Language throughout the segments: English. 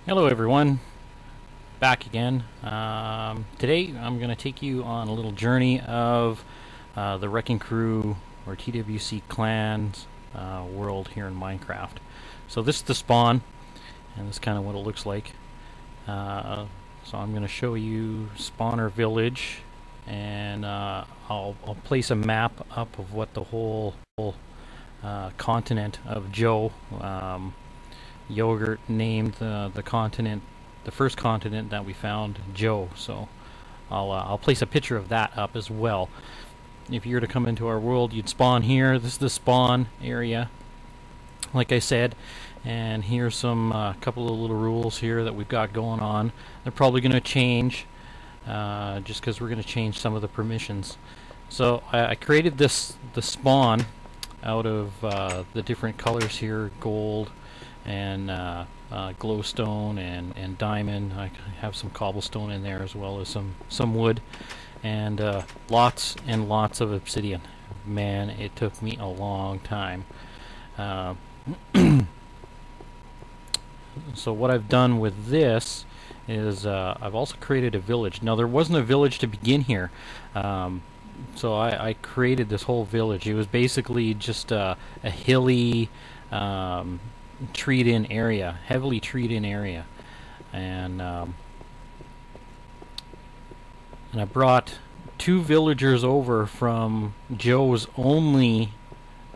Hello everyone, back again. Today I'm going to take you on a little journey of the Wrecking Crew or TWC Clans world here in Minecraft. So this is the spawn, and this is kind of what it looks like. So I'm going to show you spawner village, and I'll place a map up of what the whole continent of Joe. Yogurt named the continent, the first continent that we found, Joe. So I'll place a picture of that up as well. If you were to come into our world, you'd spawn here. This is the spawn area, like I said. And here's some couple of little rules here that we've got going on. They're probably going to change just because we're going to change some of the permissions. So I created the spawn out of the different colors here: gold and glowstone and diamond. I have some cobblestone in there as well as some wood, and lots and lots of obsidian. Man, it took me a long time. So what I've done with this is I've also created a village. Now there wasn't a village to begin here, so I created this whole village. It was basically just a hilly treed-in area, heavily treed-in area, and I brought two villagers over from Joe's only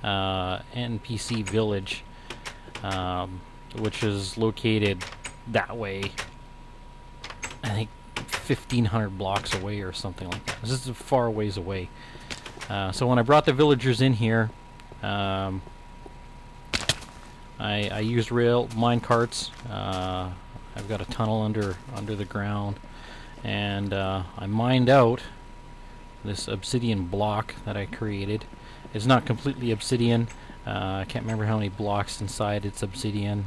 NPC village, which is located that way. I think 1,500 blocks away or something like that. This is a far ways away. So when I brought the villagers in here, I used rail mine carts. I've got a tunnel under the ground, and I mined out this obsidian block that I created. It's not completely obsidian. I can't remember how many blocks inside it's obsidian.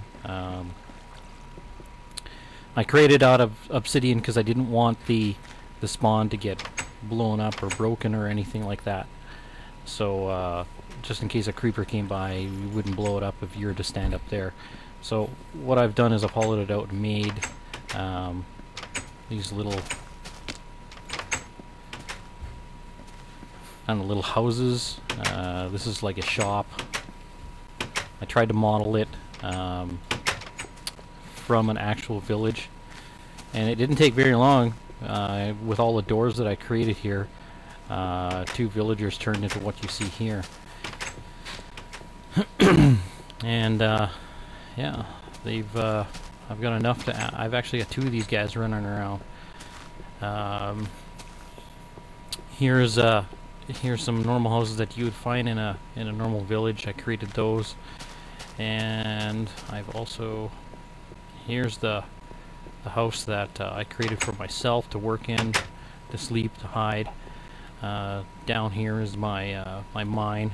I created out of obsidian because I didn't want the spawn to get blown up or broken or anything like that. So just in case a creeper came by, you wouldn't blow it up if you were to stand up there. So what I've done is I've hollowed it out and made these little little houses. This is like a shop. I tried to model it from an actual village, and it didn't take very long. With all the doors that I created here, two villagers turned into what you see here. And yeah, they've I've got enough to I've actually got two of these guys running around. Here's some normal houses that you would find in a normal village. I created those, and I've also, here's the house that I created for myself to work in, to sleep, to hide. Down here is my my mine,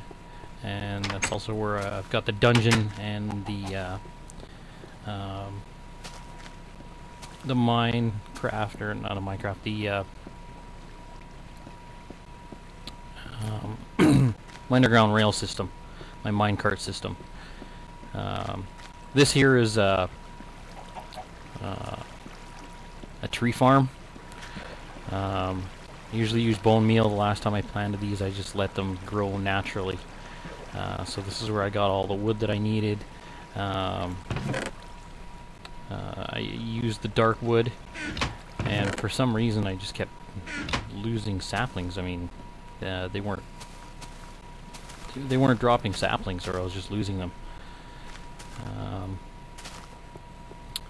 and that's also where I've got the dungeon and the Minecraft, or not a Minecraft, the my underground rail system, my minecart system. This here is a tree farm. Usually use bone meal. The last time I planted these, I just let them grow naturally. So this is where I got all the wood that I needed. I used the dark wood, and for some reason I just kept losing saplings. I mean, they weren't dropping saplings, or I was just losing them.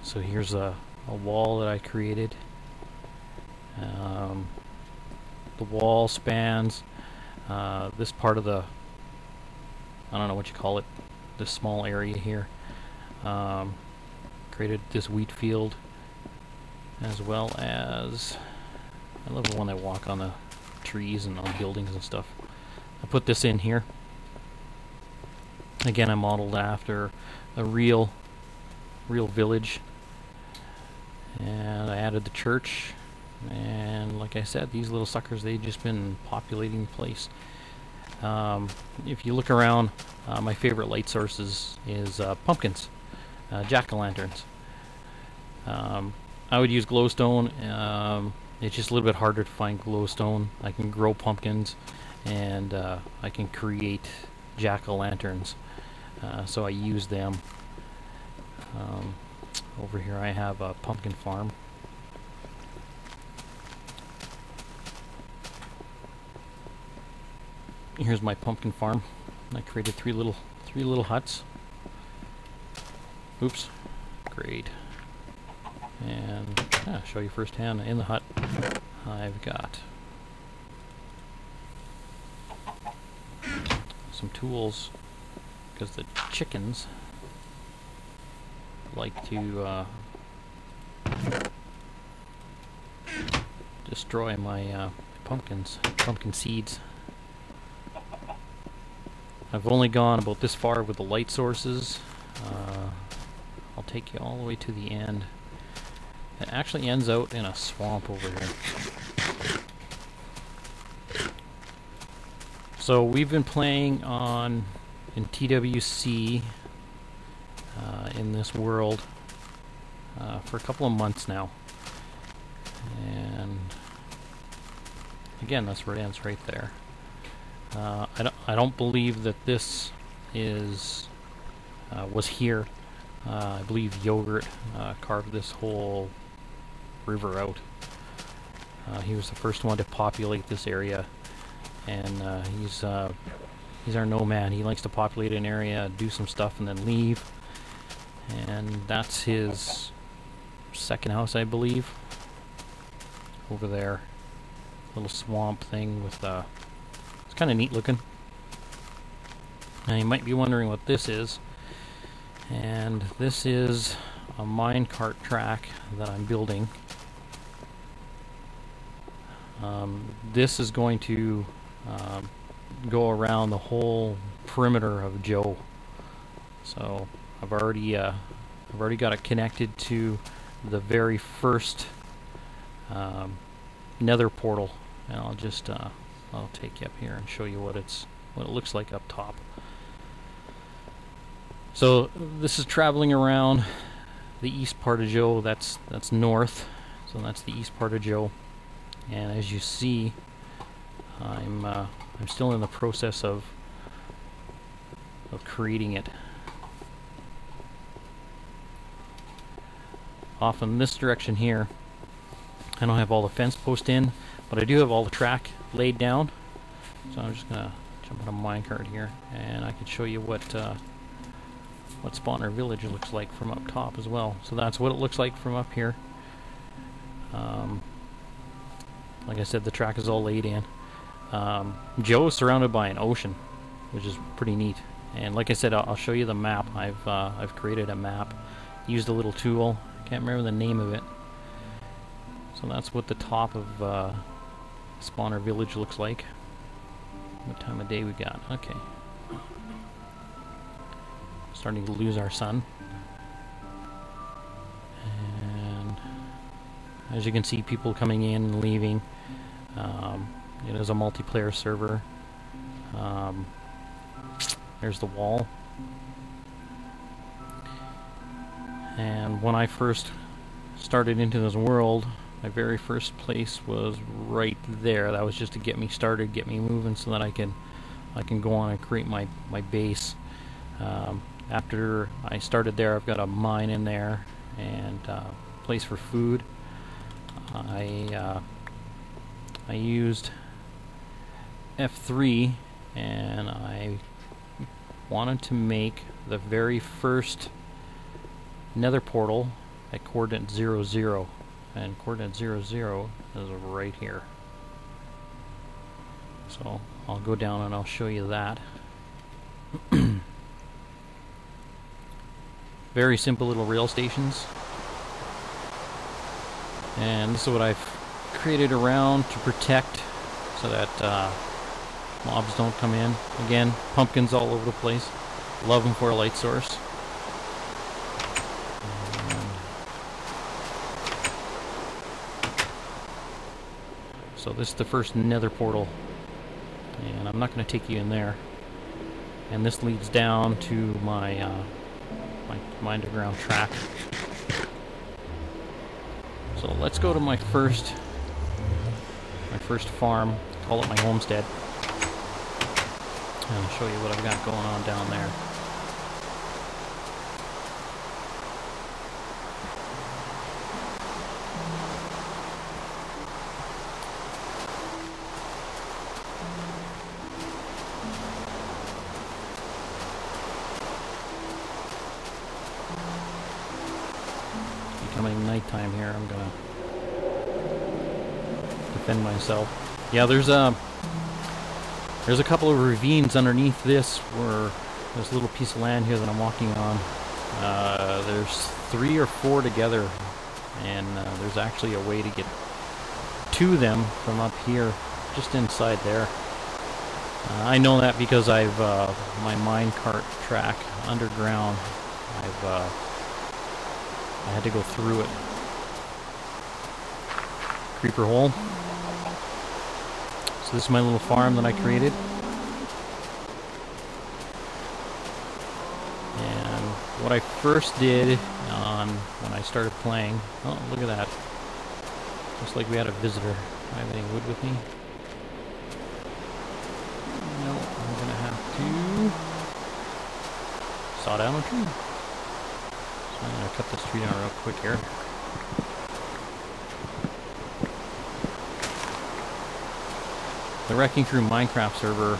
So here's a wall that I created. The wall spans this part of the, I don't know what you call it, this small area here. Created this wheat field, as well as, I love it when I walk on the trees and on buildings and stuff. I put this in here. Again, I modeled after a real village, and I added the church. And like I said, these little suckers, they've just been populating the place. If you look around, my favorite light sources is pumpkins, jack-o'-lanterns. I would use glowstone. It's just a little bit harder to find glowstone. I can grow pumpkins, and I can create jack-o'-lanterns, so I use them. Over here I have a pumpkin farm. Here's my pumpkin farm. I created three little huts. Oops, great. And show you firsthand in the hut. I've got some tools because the chickens like to destroy my pumpkin seeds. I've only gone about this far with the light sources. I'll take you all the way to the end. It actually ends out in a swamp over here. So we've been playing in TWC in this world for a couple of months now, and again, that's where it ends, right there. I don't believe that this was here. I believe Yogurt carved this whole river out. He was the first one to populate this area, and he's our nomad. He likes to populate an area, do some stuff, and then leave. And that's his second house, I believe. Over there, little swamp thing with it's kind of neat looking. Now you might be wondering what this is. And this is a minecart track that I'm building. This is going to go around the whole perimeter of Joe. So I've already got it connected to the very first nether portal, and I'll take you up here and show you what it looks like up top. So this is traveling around the east part of Joe. That's north, so that's the east part of Joe. And as you see, I'm still in the process of creating it. Off in this direction here, I don't have all the fence posts in, but I do have all the track laid down. So I'm just gonna jump on a minecart here, and I can show you what Spawner Village looks like from up top as well. So that's what it looks like from up here. Like I said, the track is all laid in. Joe is surrounded by an ocean, which is pretty neat. And like I said, I'll show you the map. I've created a map, used a little tool. Can't remember the name of it. So that's what the top of Spawner Village looks like. What time of day we got? Okay. Starting to lose our sun. And as you can see, people coming in and leaving. It is a multiplayer server. There's the wall. And when I first started into this world, my very first place was right there. That was just to get me started, get me moving, so that I can go on and create my base. After I started there, I've got a mine in there and place for food. I used F3, and I wanted to make the very first nether portal at coordinate 00, and coordinate 00 is right here. So I'll go down and I'll show you that. Very simple little rail stations, and this is what I've created around to protect so that mobs don't come in. Again, pumpkins all over the place. Love them for a light source. So this is the first nether portal, and I'm not going to take you in there. And this leads down to my my underground track. So let's go to my first farm, call it my homestead, and I'll show you what I've got going on down there. Becoming nighttime here, I'm gonna defend myself. Yeah, there's a couple of ravines underneath this, where there's a little piece of land here that I'm walking on. There's 3 or 4 together, and there's actually a way to get to them from up here, just inside there. I know that because I've my minecart track underground. I had to go through it. Creeper hole. So this is my little farm that I created. And what I first did when I started playing... Oh, look at that. Looks like we had a visitor. Do I have any wood with me? No, I'm going to have to saw down a tree. So I'm going to cut this tree down real quick here. The Wrecking Crew Minecraft server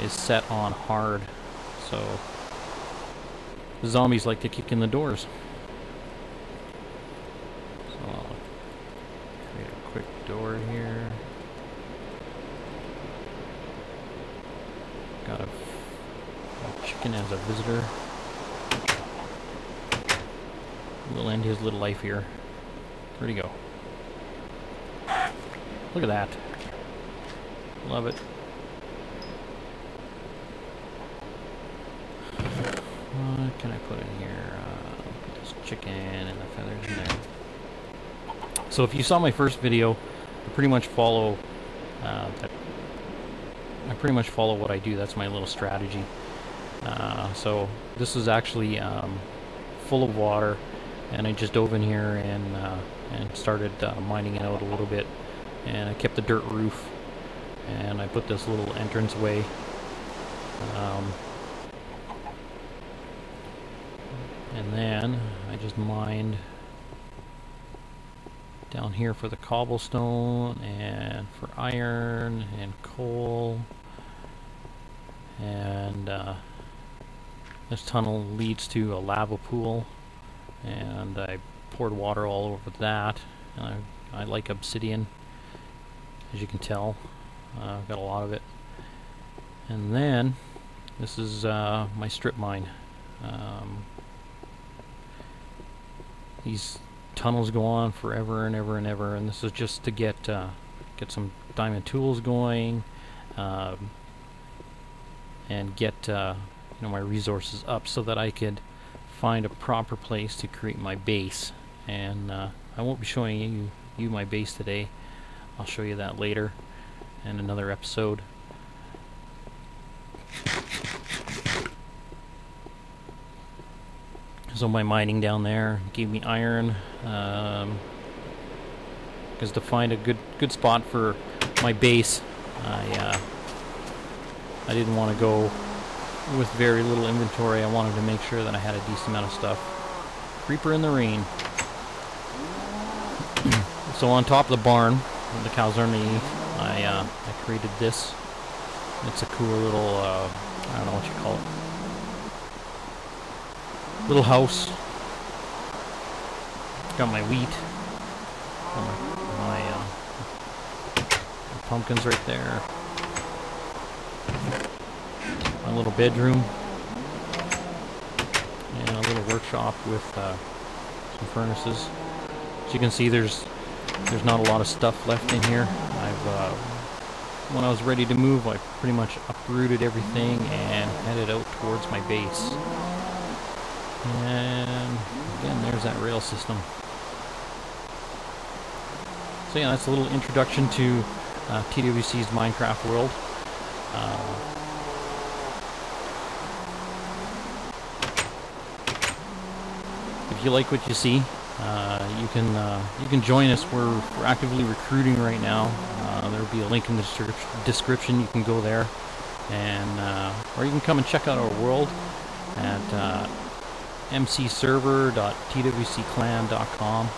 is set on hard, so the zombies like to kick in the doors. So I'll create a quick door here. Got a chicken as a visitor. We'll end his little life here. Where'd he go? Look at that. Love it. What can I put in here? Put this chicken and the feathers in there. So if you saw my first video, I pretty much follow what I do. That's my little strategy. So this is actually full of water, and I just dove in here and started mining it out a little bit, and I kept the dirt roof. And I put this little entrance way. And then I just mined down here for the cobblestone and for iron and coal. And this tunnel leads to a lava pool, and I poured water all over that. And I like obsidian, as you can tell. I've got a lot of it. And then this is my strip mine. These tunnels go on forever and ever and ever, and this is just to get some diamond tools going, and get my resources up so that I could find a proper place to create my base. And I won't be showing you my base today. I'll show you that later in another episode. So my mining down there gave me iron, because to find a good spot for my base, I didn't want to go with very little inventory. I wanted to make sure that I had a decent amount of stuff. Creeper in the rain. So on top of the barn, where the cows are underneath, I created this. It's a cool little, I don't know what you call it. Little house. Got my wheat. Got my pumpkins right there. My little bedroom. And a little workshop with some furnaces. As you can see, there's not a lot of stuff left in here. When I was ready to move, I pretty much uprooted everything and headed out towards my base. And again, there's that rail system. So yeah, that's a little introduction to TWC's Minecraft World. If you like what you see, you can join us. We're actively recruiting right now. There will be a link in the description. You can go there, and or you can come and check out our world at mcserver.twcclan.com.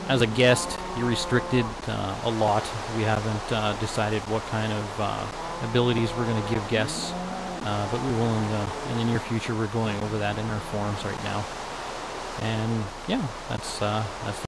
As a guest, you're restricted a lot. We haven't decided what kind of abilities we're going to give guests, but we will in the near future. We're going over that in our forums right now. And yeah, that's